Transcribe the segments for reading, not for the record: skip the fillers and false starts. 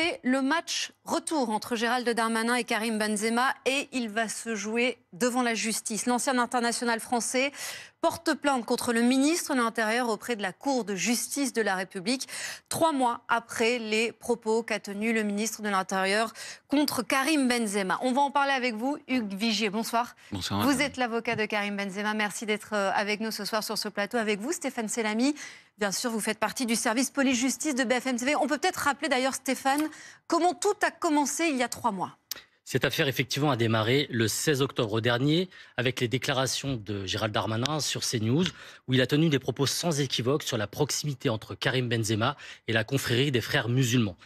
C'est le match retour entre Gérald Darmanin et Karim Benzema et il va se jouer devant la justice. L'ancien international français porte plainte contre le ministre de l'Intérieur auprès de la Cour de justice de la République, 3 mois après les propos qu'a tenus le ministre de l'Intérieur contre Karim Benzema. On va en parler avec vous, Hugues Vigier. Bonsoir. Bonsoir. Vous êtes l'avocat de Karim Benzema. Merci d'être avec nous ce soir sur ce plateau. Avec vous, Stéphane Sellamy. Bien sûr, vous faites partie du service police-justice de BFM TV. On peut peut-être rappeler d'ailleurs, Stéphane, comment tout a commencé il y a 3 mois. Cette affaire, effectivement, a démarré le 16 octobre dernier avec les déclarations de Gérald Darmanin sur CNews, où il a tenu des propos sans équivoque sur la proximité entre Karim Benzema et la confrérie des frères musulmans.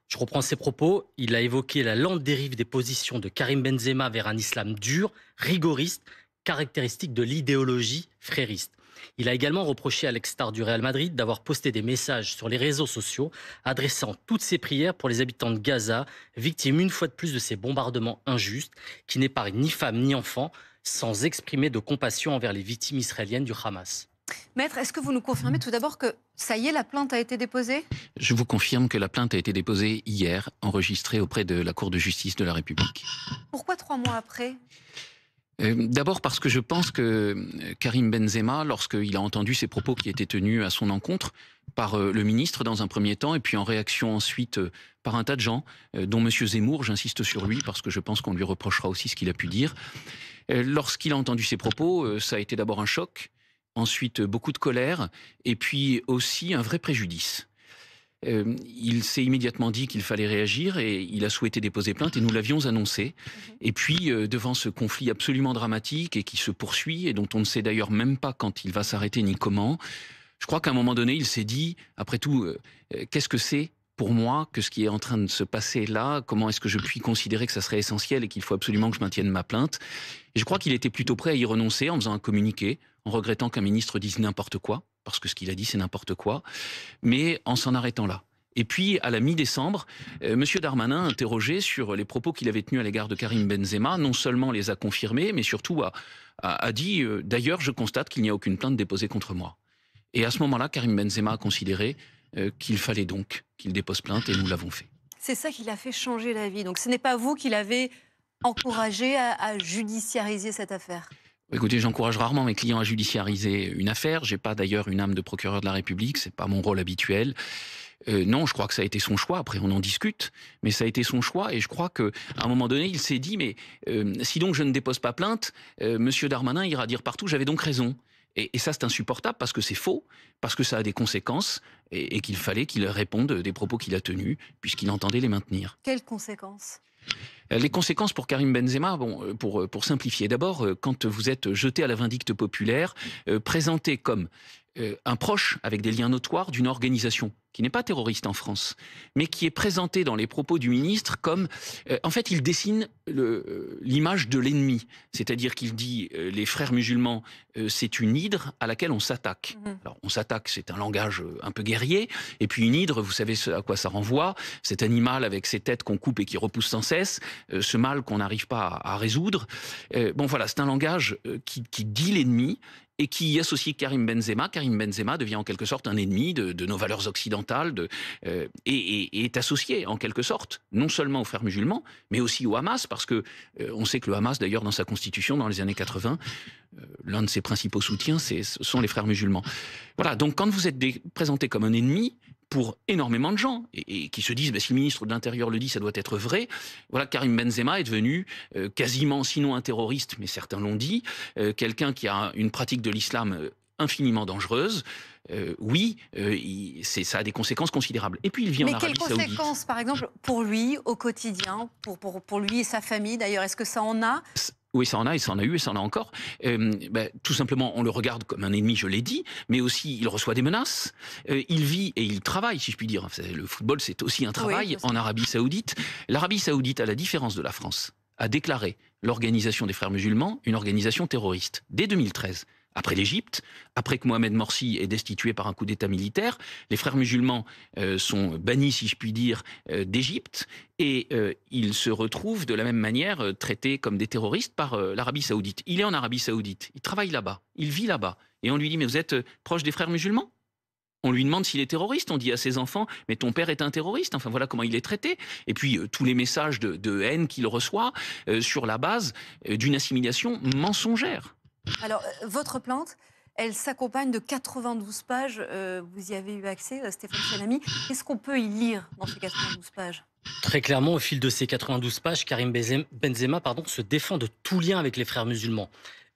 Je reprends ses propos. Il a évoqué la lente dérive des positions de Karim Benzema vers un islam dur, rigoriste, caractéristique de l'idéologie frériste. Il a également reproché à l'ex-star du Real Madrid d'avoir posté des messages sur les réseaux sociaux adressant toutes ses prières pour les habitants de Gaza, victimes une fois de plus de ces bombardements injustes qui n'épargnent ni femmes ni enfants, sans exprimer de compassion envers les victimes israéliennes du Hamas. Maître, est-ce que vous nous confirmez tout d'abord que ça y est, la plainte a été déposée ? Je vous confirme que la plainte a été déposée hier, enregistrée auprès de la Cour de justice de la République. Pourquoi 3 mois après ? D'abord parce que je pense que Karim Benzema, lorsqu'il a entendu ces propos qui étaient tenus à son encontre par le ministre dans un premier temps, et puis en réaction ensuite par un tas de gens, dont M. Zemmour, j'insiste sur lui parce que je pense qu'on lui reprochera aussi ce qu'il a pu dire. Lorsqu'il a entendu ces propos, ça a été d'abord un choc, ensuite beaucoup de colère, et puis aussi un vrai préjudice. Il s'est immédiatement dit qu'il fallait réagir et il a souhaité déposer plainte et nous l'avions annoncé. Et puis, devant ce conflit absolument dramatique et qui se poursuit et dont on ne sait d'ailleurs même pas quand il va s'arrêter ni comment, je crois qu'à un moment donné, il s'est dit, après tout, qu'est-ce que c'est pour moi que ce qui est en train de se passer là, comment est-ce que je puis considérer que ça serait essentiel et qu'il faut absolument que je maintienne ma plainte. Et je crois qu'il était plutôt prêt à y renoncer en faisant un communiqué, en regrettant qu'un ministre dise n'importe quoi, parce que ce qu'il a dit c'est n'importe quoi, mais en s'en arrêtant là. Et puis, à la mi-décembre, M. Darmanin, interrogé sur les propos qu'il avait tenus à l'égard de Karim Benzema, non seulement les a confirmés, mais surtout a dit « D'ailleurs, je constate qu'il n'y a aucune plainte déposée contre moi ». Et à ce moment-là, Karim Benzema a considéré qu'il fallait donc qu'il dépose plainte et nous l'avons fait. C'est ça qui l'a fait changer d'avis. Donc ce n'est pas vous qui l'avez encouragé à judiciariser cette affaire ? Écoutez, j'encourage rarement mes clients à judiciariser une affaire. Je n'ai pas d'ailleurs une âme de procureur de la République, ce n'est pas mon rôle habituel. Non, je crois que ça a été son choix. Après, on en discute, mais ça a été son choix. Et je crois qu'à un moment donné, il s'est dit, mais si donc je ne dépose pas plainte, Monsieur Darmanin ira dire partout, j'avais donc raison. Et ça, c'est insupportable parce que c'est faux, parce que ça a des conséquences et qu'il fallait qu'il réponde des propos qu'il a tenus, puisqu'il entendait les maintenir. Quelles conséquences ? Les conséquences pour Karim Benzema, bon, pour simplifier, d'abord, quand vous êtes jeté à la vindicte populaire, présenté comme un proche avec des liens notoires d'une organisation qui n'est pas terroriste en France, mais qui est présenté dans les propos du ministre comme... en fait, il dessine l'image de l'ennemi. C'est-à-dire qu'il dit les frères musulmans, c'est une hydre à laquelle on s'attaque. Alors, on s'attaque, c'est un langage un peu guerrier. Et puis une hydre, vous savez à quoi ça renvoie. Cet animal avec ses têtes qu'on coupe et qui repousse sans cesse. Ce mal qu'on n'arrive pas à résoudre. Bon, voilà, c'est un langage qui dit l'ennemi et qui y associe Karim Benzema. Karim Benzema devient en quelque sorte un ennemi de nos valeurs occidentales et est associé en quelque sorte, non seulement aux frères musulmans, mais aussi au Hamas, parce que on sait que le Hamas, d'ailleurs, dans sa constitution, dans les années 80, l'un de ses principaux soutiens, ce sont les frères musulmans. Voilà, donc quand vous êtes présenté comme un ennemi, pour énormément de gens, et qui se disent si le ministre de l'Intérieur le dit, ça doit être vrai. Voilà, Karim Benzema est devenu quasiment, sinon un terroriste, mais certains l'ont dit, quelqu'un qui a une pratique de l'islam infiniment dangereuse. Oui, ça a des conséquences considérables. Et puis il vit en Arabie Saoudite. Mais quelles conséquences, par exemple, pour lui, au quotidien, pour lui et sa famille d'ailleurs, est-ce que ça en a ? Oui, ça en a, et ça en a eu, et ça en a encore. Tout simplement, on le regarde comme un ennemi, je l'ai dit, mais aussi il reçoit des menaces. Il vit et il travaille, si je puis dire. Le football, c'est aussi un travail en Arabie Saoudite. L'Arabie Saoudite, à la différence de la France, a déclaré l'organisation des frères musulmans une organisation terroriste dès 2013. Après l'Égypte, après que Mohamed Morsi est destitué par un coup d'État militaire, les frères musulmans sont bannis, si je puis dire, d'Égypte, et ils se retrouvent de la même manière traités comme des terroristes par l'Arabie Saoudite. Il est en Arabie Saoudite, il travaille là-bas, il vit là-bas, et on lui dit « mais vous êtes proche des frères musulmans ?» On lui demande s'il est terroriste. On dit à ses enfants, mais ton père est un terroriste. Enfin, voilà comment il est traité. Et puis, tous les messages de haine qu'il reçoit sur la base d'une assimilation mensongère. Alors, votre plainte, elle s'accompagne de 92 pages. Vous y avez eu accès, Stéphane Salami. Qu'est-ce qu'on peut y lire dans ces 92 pages ? Très clairement, au fil de ces 92 pages, Karim Benzema se défend de tout lien avec les frères musulmans.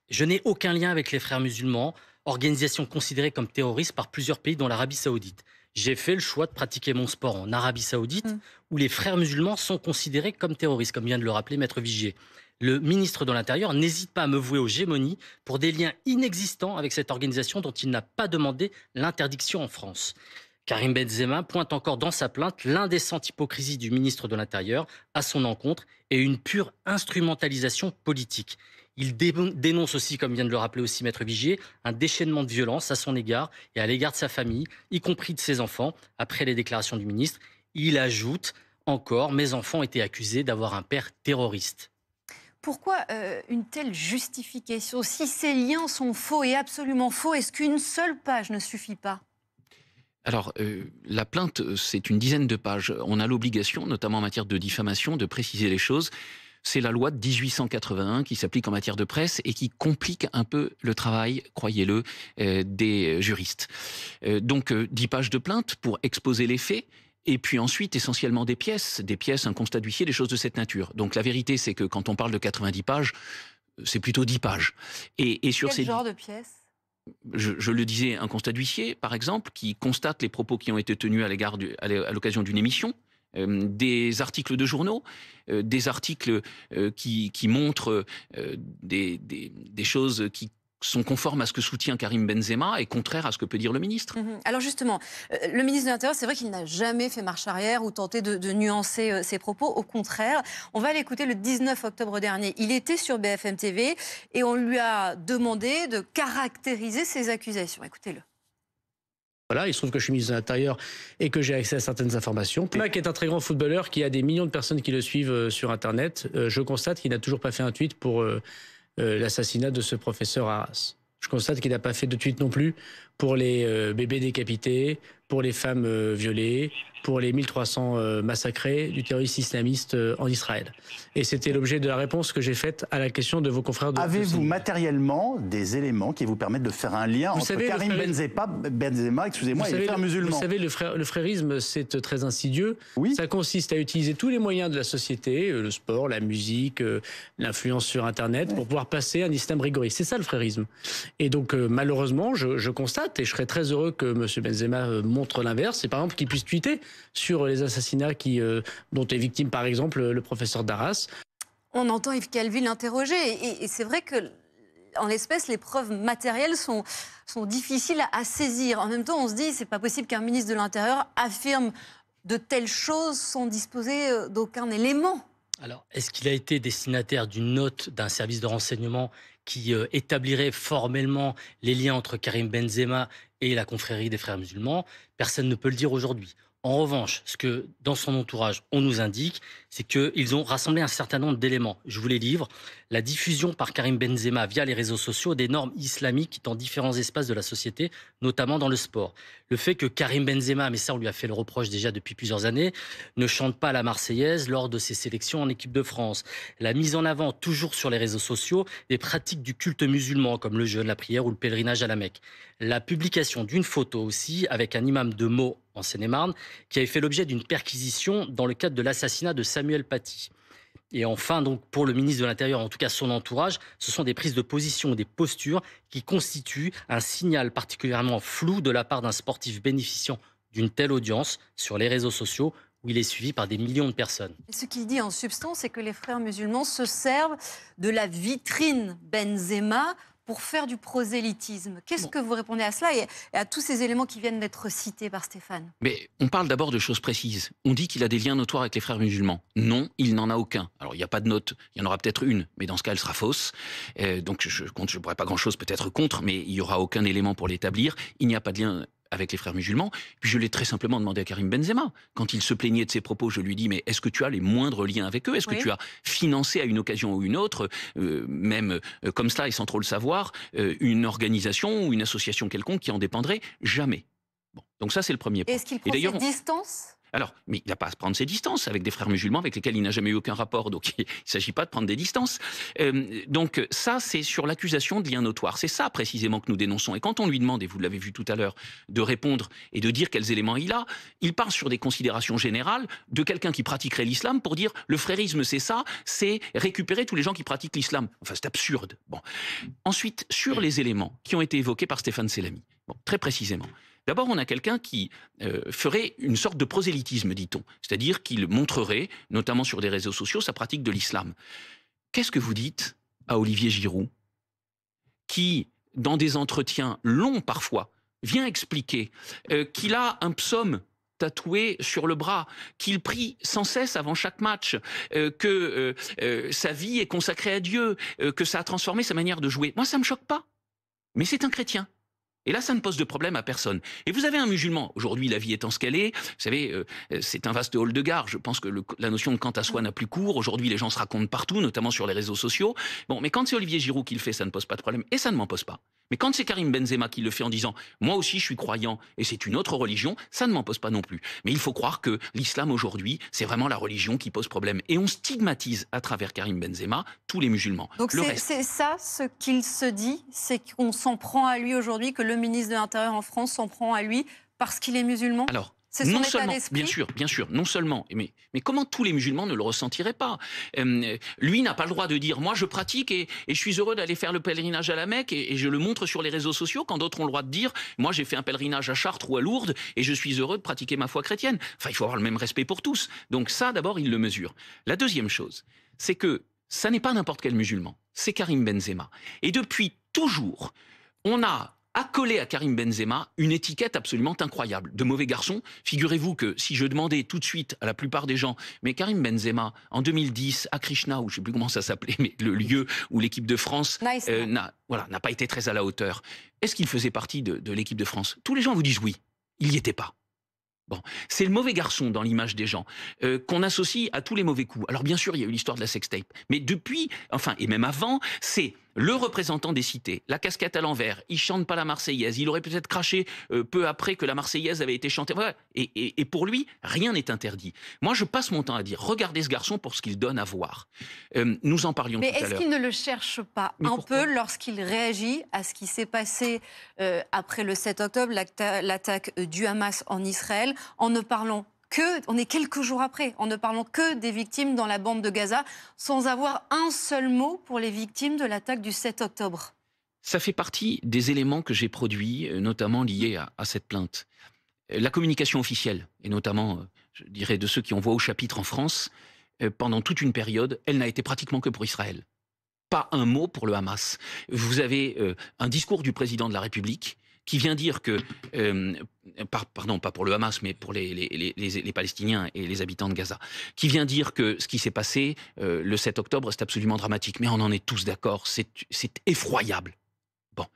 Je n'ai aucun lien avec les frères musulmans, organisation considérée comme terroriste par plusieurs pays dont l'Arabie Saoudite. J'ai fait le choix de pratiquer mon sport en Arabie Saoudite, où les frères musulmans sont considérés comme terroristes, comme vient de le rappeler Maître Vigier. Le ministre de l'Intérieur n'hésite pas à me vouer aux gémonies pour des liens inexistants avec cette organisation dont il n'a pas demandé l'interdiction en France. Karim Benzema pointe encore dans sa plainte l'indécente hypocrisie du ministre de l'Intérieur à son encontre et une pure instrumentalisation politique. Il dénonce aussi, comme vient de le rappeler aussi Maître Vigier, un déchaînement de violence à son égard et à l'égard de sa famille, y compris de ses enfants, après les déclarations du ministre. Il ajoute encore « Mes enfants étaient accusés d'avoir un père terroriste ». Pourquoi une telle justification ? Si ces liens sont faux et absolument faux, est-ce qu'une seule page ne suffit pas ? Alors, la plainte, c'est une dizaine de pages. On a l'obligation, notamment en matière de diffamation, de préciser les choses. C'est la loi de 1881 qui s'applique en matière de presse et qui complique un peu le travail, croyez-le, des juristes. Donc, 10 pages de plainte pour exposer les faits. Et puis ensuite, essentiellement des pièces, un constat d'huissier, des choses de cette nature. Donc la vérité, c'est que quand on parle de 90 pages, c'est plutôt 10 pages. Et sur Quel genre de pièces ? Je le disais, un constat d'huissier, par exemple, qui constate les propos qui ont été tenus à l'occasion d'une émission, des articles de journaux, des articles qui montrent des choses qui sont conformes à ce que soutient Karim Benzema et contraires à ce que peut dire le ministre. Alors justement, le ministre de l'Intérieur, c'est vrai qu'il n'a jamais fait marche arrière ou tenté de nuancer ses propos. Au contraire, on va l'écouter le 19 octobre dernier. Il était sur BFM TV et on lui a demandé de caractériser ses accusations. Écoutez-le. Voilà, il se trouve que je suis ministre de l'Intérieur et que j'ai accès à certaines informations. Mac est un très grand footballeur qui a des millions de personnes qui le suivent sur Internet. Je constate qu'il n'a toujours pas fait un tweet pour l'assassinat de ce professeur Arras. Je constate qu'il n'a pas fait de tweet non plus pour les bébés décapités, pour les femmes violées, pour les 1300 massacrés du terroriste islamiste en Israël. Et c'était l'objet de la réponse que j'ai faite à la question de vos confrères de... Avez-vous matériellement des éléments qui vous permettent de faire un lien entre Karim Benzema, excusez-moi, et les frères musulmans? Vous savez, le frérisme, c'est très insidieux. Oui. Ça consiste à utiliser tous les moyens de la société, le sport, la musique, l'influence sur Internet, pour pouvoir passer un islam rigoriste. C'est ça le frérisme. Et donc, malheureusement, je constate, et je serais très heureux que M. Benzema montre l'inverse, c'est par exemple qu'il puisse tweeter sur les assassinats dont est victime, par exemple, le professeur d'Arras. On entend Yves Calvi l'interroger, et c'est vrai que, en l'espèce, les preuves matérielles sont difficiles à saisir. En même temps, on se dit, c'est pas possible qu'un ministre de l'Intérieur affirme de telles choses sans disposer d'aucun élément. Alors, est-ce qu'il a été destinataire d'une note d'un service de renseignement qui établirait formellement les liens entre Karim Benzema et la confrérie des frères musulmans? Personne ne peut le dire aujourd'hui. En revanche, ce que dans son entourage on nous indique, c'est qu'ils ont rassemblé un certain nombre d'éléments. Je vous les livre. La diffusion par Karim Benzema via les réseaux sociaux des normes islamiques dans différents espaces de la société, notamment dans le sport. Le fait que Karim Benzema, mais ça on lui a fait le reproche déjà depuis plusieurs années, ne chante pas la Marseillaise lors de ses sélections en équipe de France. La mise en avant, toujours sur les réseaux sociaux, des pratiques du culte musulman comme le jeûne, la prière ou le pèlerinage à la Mecque. La publication d'une photo aussi avec un imam de Meaux en Seine-et-Marne qui avait fait l'objet d'une perquisition dans le cadre de l'assassinat de Samuel Paty. Et enfin, donc, pour le ministre de l'Intérieur, en tout cas son entourage, ce sont des prises de position, des postures qui constituent un signal particulièrement flou de la part d'un sportif bénéficiant d'une telle audience sur les réseaux sociaux où il est suivi par des millions de personnes. Et ce qu'il dit en substance, c'est que les frères musulmans se servent de la vitrine Benzema pour faire du prosélytisme. Qu'est-ce que vous répondez à cela et à tous ces éléments qui viennent d'être cités par Stéphane? Mais on parle d'abord de choses précises. On dit qu'il a des liens notoires avec les frères musulmans. Non, il n'en a aucun. Alors, il n'y a pas de note. Il y en aura peut-être une, mais dans ce cas, elle sera fausse. Donc, je ne pourrais pas grand-chose peut-être contre, mais il n'y aura aucun élément pour l'établir. Il n'y a pas de lien avec les frères musulmans. Puis je l'ai très simplement demandé à Karim Benzema. Quand il se plaignait de ses propos, je lui dis, mais est-ce que tu as les moindres liens avec eux? Est-ce que tu as financé à une occasion ou une autre, même comme cela et sans trop le savoir, une organisation ou une association quelconque qui en dépendrait? Jamais. Bon, donc ça, c'est le premier point. Est-ce qu'il prend ses distances ? Alors, mais il n'a pas à se prendre ses distances avec des frères musulmans avec lesquels il n'a jamais eu aucun rapport, donc il ne s'agit pas de prendre des distances. Donc ça, c'est sur l'accusation de lien notoire. C'est ça précisément que nous dénonçons. Et quand on lui demande, et vous l'avez vu tout à l'heure, de répondre et de dire quels éléments il a, il part sur des considérations générales de quelqu'un qui pratiquerait l'islam pour dire le frérisme, c'est ça, c'est récupérer tous les gens qui pratiquent l'islam. Enfin, c'est absurde. Bon. Ensuite, sur les éléments qui ont été évoqués par Stéphane Sellamy, bon, très précisément. D'abord, on a quelqu'un qui ferait une sorte de prosélytisme, dit-on. C'est-à-dire qu'il montrerait, notamment sur des réseaux sociaux, sa pratique de l'islam. Qu'est-ce que vous dites à Olivier Giroud, qui, dans des entretiens longs parfois, vient expliquer qu'il a un psaume tatoué sur le bras, qu'il prie sans cesse avant chaque match, que sa vie est consacrée à Dieu, que ça a transformé sa manière de jouer. Moi, ça ne me choque pas. Mais c'est un chrétien. Et là, ça ne pose de problème à personne. Et vous avez un musulman. Aujourd'hui, la vie étant ce qu'elle est, vous savez, c'est un vaste hall de gare. Je pense que la notion de quant à soi n'a plus cours. Aujourd'hui, les gens se racontent partout, notamment sur les réseaux sociaux. Bon, mais quand c'est Olivier Giroud qui le fait, ça ne pose pas de problème. Et ça ne m'en pose pas. Mais quand c'est Karim Benzema qui le fait en disant « moi aussi, je suis croyant et c'est une autre religion », ça ne m'en pose pas non plus. Mais il faut croire que l'islam aujourd'hui, c'est vraiment la religion qui pose problème. Et on stigmatise à travers Karim Benzema tous les musulmans. Donc c'est ça ce qu'il se dit, c'est qu'on s'en prend à lui aujourd'hui, que le ministre de l'Intérieur en France s'en prend à lui parce qu'il est musulman ? Alors, c'est son non état seulement, d'esprit ? bien sûr, non seulement, mais comment tous les musulmans ne le ressentiraient pas ? Lui n'a pas le droit de dire « moi je pratique et je suis heureux d'aller faire le pèlerinage à la Mecque et je le montre sur les réseaux sociaux », quand d'autres ont le droit de dire « moi j'ai fait un pèlerinage à Chartres ou à Lourdes et je suis heureux de pratiquer ma foi chrétienne ». Enfin, il faut avoir le même respect pour tous. Donc ça, d'abord, il le mesure. La deuxième chose, c'est que ça n'est pas n'importe quel musulman, c'est Karim Benzema. Et depuis toujours, on a accolé à Karim Benzema une étiquette absolument incroyable de mauvais garçon. Figurez-vous que si je demandais tout de suite à la plupart des gens, mais Karim Benzema, en 2010, à Krishna, ou je ne sais plus comment ça s'appelait, mais le lieu où l'équipe de France n'a pas été très à la hauteur, est-ce qu'il faisait partie de l'équipe de France ? Tous les gens vous disent oui, il n'y était pas. Bon, c'est le mauvais garçon dans l'image des gens, qu'on associe à tous les mauvais coups. Alors bien sûr, il y a eu l'histoire de la sextape, mais depuis, enfin, et même avant, c'est le représentant des cités, la casquette à l'envers, il chante pas la Marseillaise, il aurait peut-être craché peu après que la Marseillaise avait été chantée. Voilà. Et pour lui, rien n'est interdit. Moi, je passe mon temps à dire, regardez ce garçon pour ce qu'il donne à voir. Nous en parlions tout à l'heure. Mais est-ce qu'il ne le cherche pas peu lorsqu'il réagit à ce qui s'est passé après le 7 octobre, l'attaque du Hamas en Israël, en ne parlant on est quelques jours après, en ne parlant que des victimes dans la bande de Gaza, sans avoir un seul mot pour les victimes de l'attaque du 7 octobre. Ça fait partie des éléments que j'ai produits, notamment liés à cette plainte. La communication officielle, et notamment, je dirais, de ceux qui ont voix au chapitre en France, pendant toute une période, elle n'a été pratiquement que pour Israël. Pas un mot pour le Hamas. Vous avez un discours du président de la République qui vient dire que, pardon, pas pour le Hamas, mais pour les Palestiniens et les habitants de Gaza, qui vient dire que ce qui s'est passé le 7 octobre, c'est absolument dramatique. Mais on en est tous d'accord, c'est effroyable. Bon.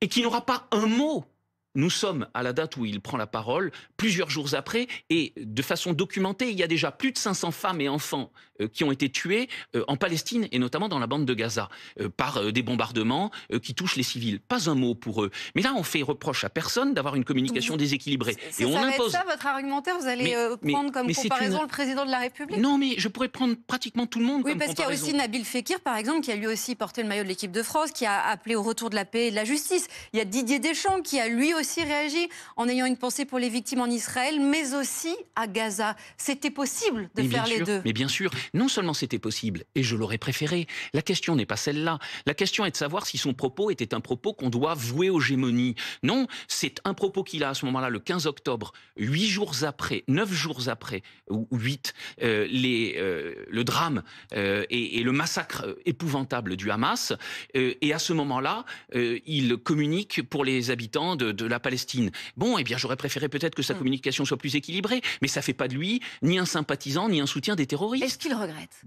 Et qui n'aura pas un mot. Nous sommes à la date où il prend la parole, plusieurs jours après, et de façon documentée, il y a déjà plus de 500 femmes et enfants qui ont été tués en Palestine, et notamment dans la bande de Gaza, par des bombardements qui touchent les civils. Pas un mot pour eux. Mais là, on fait reproche à personne d'avoir une communication déséquilibrée. Et on impose... ça, votre argumentaire, vous allez prendre comme comparaison le président de la République ? Non, mais je pourrais prendre pratiquement tout le monde comme comparaison. Oui, parce qu'il y a aussi Nabil Fekir, par exemple, qui a lui aussi porté le maillot de l'équipe de France, qui a appelé au retour de la paix et de la justice. Il y a Didier Deschamps, qui a lui aussi réagi en ayant une pensée pour les victimes en Israël, mais aussi à Gaza. C'était possible de faire les deux. Mais bien sûr, non seulement c'était possible, et je l'aurais préféré, la question n'est pas celle-là. La question est de savoir si son propos était un propos qu'on doit vouer aux gémonies. Non, c'est un propos qu'il a à ce moment-là, le 15 octobre, 9 jours après, ou 8, le drame et le massacre épouvantable du Hamas. Et à ce moment-là, il communique pour les habitants de la Palestine. Bon, eh bien, j'aurais préféré peut-être que sa communication soit plus équilibrée, mais ça fait pas de lui ni un sympathisant, ni un soutien des terroristes. Est-ce qu'il regrette ?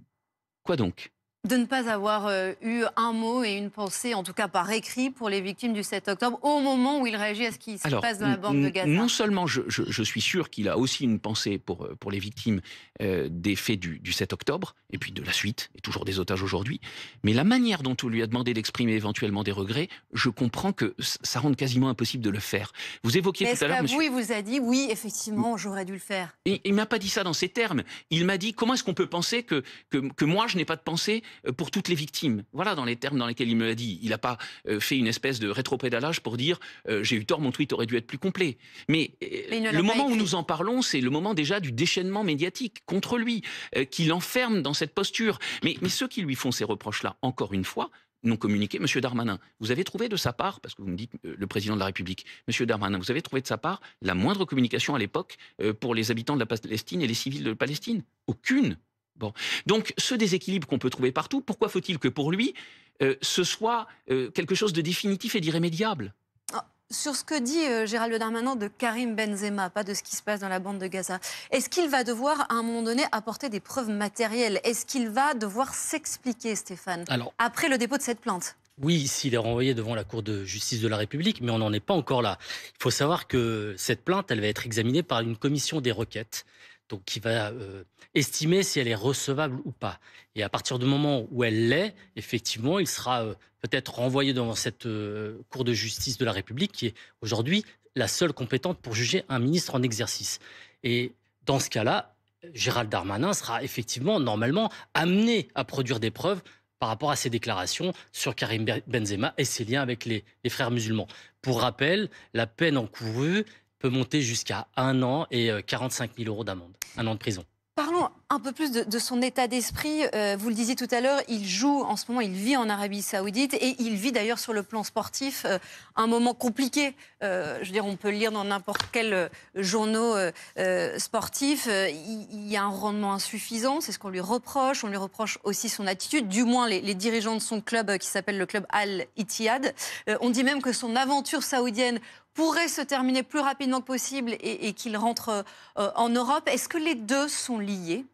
Quoi donc ? De ne pas avoir eu un mot et une pensée, en tout cas par écrit, pour les victimes du 7 octobre, au moment où il réagit à ce qui se passe dans la bande de Gaza. Non seulement je suis sûr qu'il a aussi une pensée pour les victimes des faits du 7 octobre, et puis de la suite, et toujours des otages aujourd'hui, mais la manière dont on lui a demandé d'exprimer éventuellement des regrets, je comprends que ça rende quasiment impossible de le faire. Vous évoquiez tout à l'heure... Monsieur... il vous a dit, oui, effectivement, j'aurais dû le faire. Et il ne m'a pas dit ça dans ces termes. Il m'a dit, comment est-ce qu'on peut penser que moi, je n'ai pas de pensée pour toutes les victimes. Voilà dans les termes dans lesquels il me l'a dit. Il n'a pas fait une espèce de rétropédalage pour dire j'ai eu tort, mon tweet aurait dû être plus complet. Mais le moment où nous en parlons, c'est le moment déjà du déchaînement médiatique contre lui, qui l'enferme dans cette posture. Mais ceux qui lui font ces reproches-là, encore une fois, n'ont communiqué. Monsieur Darmanin, vous avez trouvé de sa part, parce que vous me dites le président de la République, Monsieur Darmanin, vous avez trouvé de sa part la moindre communication à l'époque pour les habitants de la Palestine et les civils de Palestine? Aucune. Bon. Donc, ce déséquilibre qu'on peut trouver partout, pourquoi faut-il que pour lui, ce soit quelque chose de définitif et d'irrémédiable? Sur ce que dit Gérald Darmanin de Karim Benzema, pas de ce qui se passe dans la bande de Gaza, est-ce qu'il va devoir, à un moment donné, apporter des preuves matérielles? Est-ce qu'il va devoir s'expliquer, Stéphane, après le dépôt de cette plainte? Oui, s'il est renvoyé devant la Cour de justice de la République, mais on n'en est pas encore là. Il faut savoir que cette plainte, elle va être examinée par une commission des requêtes, donc qui va estimer si elle est recevable ou pas. Et à partir du moment où elle l'est, effectivement, il sera peut-être renvoyé devant cette Cour de justice de la République, qui est aujourd'hui la seule compétente pour juger un ministre en exercice. Et dans ce cas-là, Gérald Darmanin sera effectivement, normalement, amené à produire des preuves par rapport à ses déclarations sur Karim Benzema et ses liens avec les frères musulmans. Pour rappel, la peine encourue peut monter jusqu'à 1 an et 45 000 € d'amende, 1 an de prison. Parlons un peu plus de son état d'esprit. Vous le disiez tout à l'heure, il joue en ce moment, il vit en Arabie Saoudite et il vit d'ailleurs sur le plan sportif un moment compliqué. Je veux dire, on peut le lire dans n'importe quel journal sportif. Il y a un rendement insuffisant, c'est ce qu'on lui reproche. On lui reproche aussi son attitude, du moins les dirigeants de son club qui s'appelle le club Al-Ittihad. On dit même que son aventure saoudienne pourrait se terminer plus rapidement que possible et qu'il rentre en Europe. Est-ce que les deux sont liés?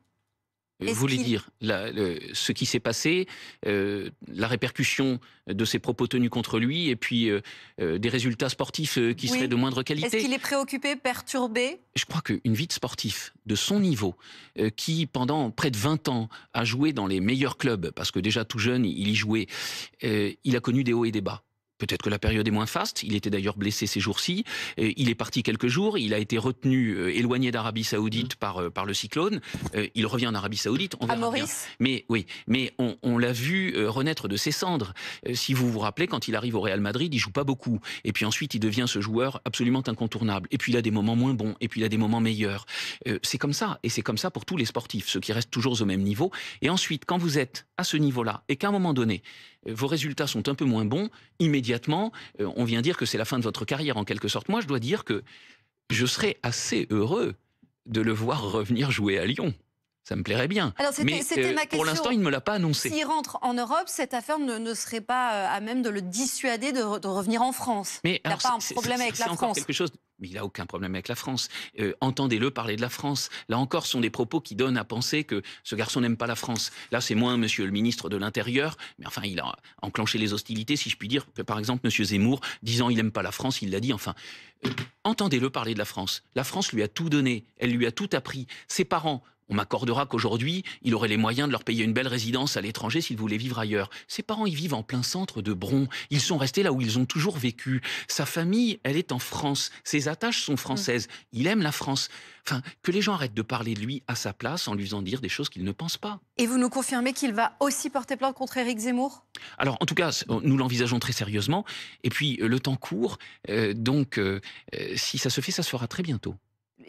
Vous voulez dire ce qui s'est passé, la répercussion de ses propos tenus contre lui et puis des résultats sportifs qui seraient de moindre qualité? Est-ce qu'il est préoccupé, perturbé? Je crois qu'une vie de sportif de son niveau, qui pendant près de 20 ans a joué dans les meilleurs clubs, parce que déjà tout jeune il y jouait, il a connu des hauts et des bas. Peut-être que la période est moins faste. Il était d'ailleurs blessé ces jours-ci. Il est parti quelques jours. Il a été retenu, éloigné d'Arabie Saoudite par le cyclone. Il revient en Arabie Saoudite. On verra bien. Mais oui, mais on l'a vu renaître de ses cendres. Si vous vous rappelez, quand il arrive au Real Madrid, il joue pas beaucoup. Et puis ensuite, il devient ce joueur absolument incontournable. Et puis il a des moments moins bons. Et puis il a des moments meilleurs. C'est comme ça. Et c'est comme ça pour tous les sportifs, ceux qui restent toujours au même niveau. Et ensuite, quand vous êtes à ce niveau-là et qu'à un moment donné, vos résultats sont un peu moins bons, immédiatement, on vient dire que c'est la fin de votre carrière en quelque sorte. Moi, je dois dire que je serais assez heureux de le voir revenir jouer à Lyon. Ça me plairait bien. Alors, mais pour l'instant, il ne me l'a pas annoncé. S'il rentre en Europe, cette affaire ne serait pas à même de le dissuader de revenir en France. Mais il n'a pas un problème avec la France. Quelque chose... Mais il n'a aucun problème avec la France. Entendez-le parler de la France. Là encore, ce sont des propos qui donnent à penser que ce garçon n'aime pas la France. Là, c'est moins monsieur le ministre de l'Intérieur, mais enfin, il a enclenché les hostilités, si je puis dire. Par exemple, monsieur Zemmour, disant il n'aime pas la France, il l'a dit. Enfin, entendez-le parler de la France. La France lui a tout donné, elle lui a tout appris. Ses parents... On m'accordera qu'aujourd'hui, il aurait les moyens de leur payer une belle résidence à l'étranger s'ils voulaient vivre ailleurs. Ses parents, ils vivent en plein centre de Bron. Ils sont restés là où ils ont toujours vécu. Sa famille, elle est en France. Ses attaches sont françaises. Il aime la France. Enfin, que les gens arrêtent de parler de lui à sa place en lui faisant dire des choses qu'il ne pense pas. Et vous nous confirmez qu'il va aussi porter plainte contre Éric Zemmour? Alors, en tout cas, nous l'envisageons très sérieusement. Et puis, le temps court. Donc, si ça se fait, ça se fera très bientôt.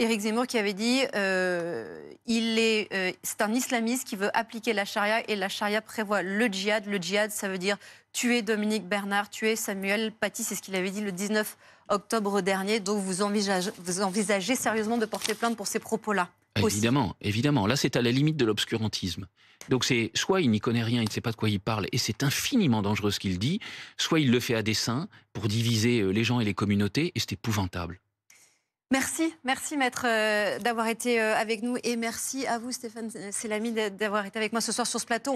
Éric Zemmour qui avait dit c'est un islamiste qui veut appliquer la charia et la charia prévoit le djihad. Le djihad, ça veut dire tuer Dominique Bernard, tuer Samuel Paty. C'est ce qu'il avait dit le 19 octobre dernier. Donc vous envisagez sérieusement de porter plainte pour ces propos-là? Évidemment, évidemment. Là, c'est à la limite de l'obscurantisme. Donc c'est soit il n'y connaît rien, il ne sait pas de quoi il parle, et c'est infiniment dangereux ce qu'il dit, soit il le fait à dessein pour diviser les gens et les communautés, et c'est épouvantable. Merci maître d'avoir été avec nous et merci à vous Stéphane Selamy d'avoir été avec moi ce soir sur ce plateau.